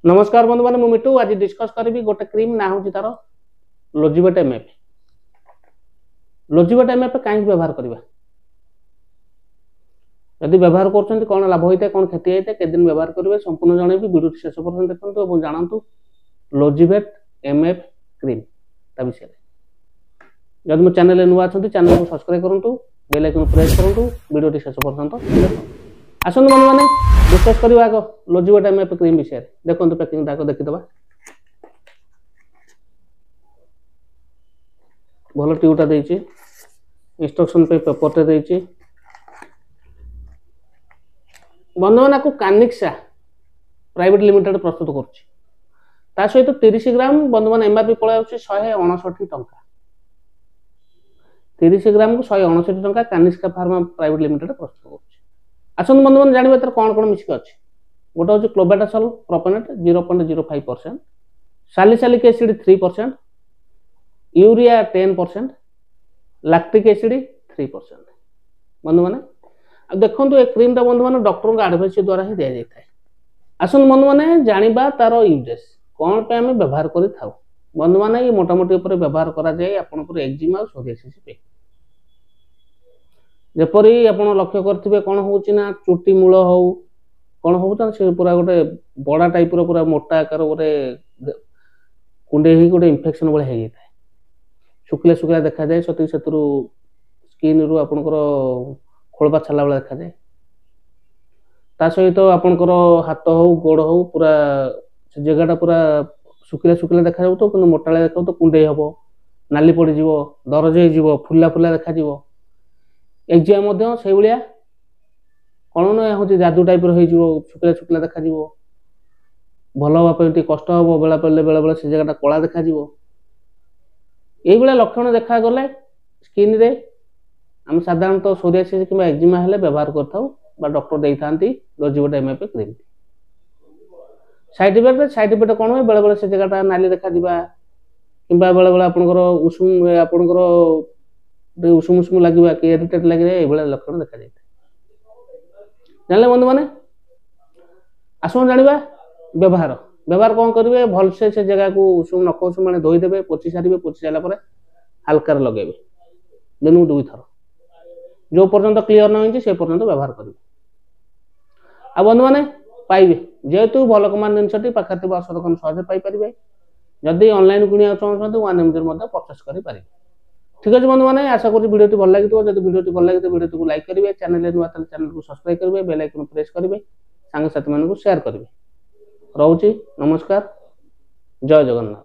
नमस्कार बंधु मैंने मिटू आज डिस्कस करी गोटे क्रीम ना हूँ तार लोजिवेट एमएफ। लोजिवेट एमएफ कहीं व्यवहार करवा यदि व्यवहार कर कौन लाभ होता है कौन क्षति होता है के दिन व्यवहार करेंगे संपूर्ण जनइबी वीडियो शेष पर्यटन देखते और जानतु लोजिवेट एमएफ क्रीम विषय जब मो चैनल नुआ अच्छा चैनल को सब्सक्राइब करूँ बेल आइकन प्रेस करूँ वीडियो शेष पर्यटन आसतु बंधु मैंने डिस्कस करवा आग लोजिवेट एमएफ क्रीम विषय देखो पैकिंग टाक देखीदे भल ट्यूबटा देती इंस्ट्रक्शन पे पेपरटे देती बंधु मैंने आपको कानिक्सा प्राइवेट लिमिटेड प्रस्तुत कर सहित 30 ग्राम बंधु मैंने एमआरपी पड़ा 159 टंका 30 ग्राम को 159 टंका कानिक्सा फार्मा प्राइवेट लिमिटेड प्रस्तुत कर आसतु बंधु मैंने जानवे तर कौन कौन मिसिक अच्छे गोटे हूँ clobetasol propionate 0.05%, salicylic acid 3%, urea 10%, lactic acid 3%। बंधु मैंने अब देखो ये क्रीम टा बंधु मैंने डॉक्टर एडवाइस द्वारा ही दि जाए। आसतु बंधु मैंने जाना तार यूजेस कौन पे आम व्यवहार कर बंधु मैंने ये मोटामोटी व्यवहार कराए आपंकर एक्जिमा और सोरियासिस पे जपरी आप लक्ष्य करेंगे कौन होना चुटी मूल हो कौन हो से पूरा गोटे बड़ा टाइप पूरा मोटा आकार गोटे कुंडे गोटे इन्फेक्शन भाई होता है शुक्ला शुक्ला देखा जाए सती से स्किन रु आपंकर खोलपा छाला बेला देखा जाए ता सहित आपंकर हाथ हो गोड़ हो पूरा जगहटा पूरा शुक्ला शुक्ला देखा जाऊ तो मोटा देखा तो कुंडे हम नाली पड़ दरज हो फुला फुला देखा एक्जिमा से भाया कौन ना हूँ जादू टाइप शुक्ला शुक्ला देखा भल हाँपाई कष्ट हम बेला पड़े बेले बेले से जगह कला देखा ये लक्षण देखा गले स्किन रे आम साधारणतः सोरियासिस कि एक्जिमा हेले व्यवहार कर डॉक्टर दे था लोजिवेट एमएफ क्रीम। साइड इफेक्ट कौन हुए बेले बेले से जगह नाली देखा कि बेले बेले आपंकर उषुम आपंकर उषुम उषुम लगे कि इरिटेट लगे ये लक्षण देखा जाए। जान बंधु मैंने आसो जाना व्यवहार व्यवहार कौन करेंगे भल से जगह को उषुम नख उषुम मैंने धोईदे पोछि सारे पोछि सारापर हाल्कार लगे दिन को 2 थर जो पर्यंत क्लीयर न हो पर्यंत व्यवहार करेंगे। आ बंधु मैंने पाइबे जेहेतु भल कमान जिनसटी पाखे औषध कौन सहज पाइपर जदि ऑनलाइन किणा चाहते 1 एमजी परचेस करें। ठीक है बंधु मैंने आशा करी वीडियो भल लगी जब वीडियो भल लगे वीडियो को लाइक करेंगे चैनल नुआ चैनल को सब्सक्राइब करेंगे बेल आइकन प्रेस करेंगे सांग साथी मानक शेयर करेंगे। रोची नमस्कार जय जगन्नाथ।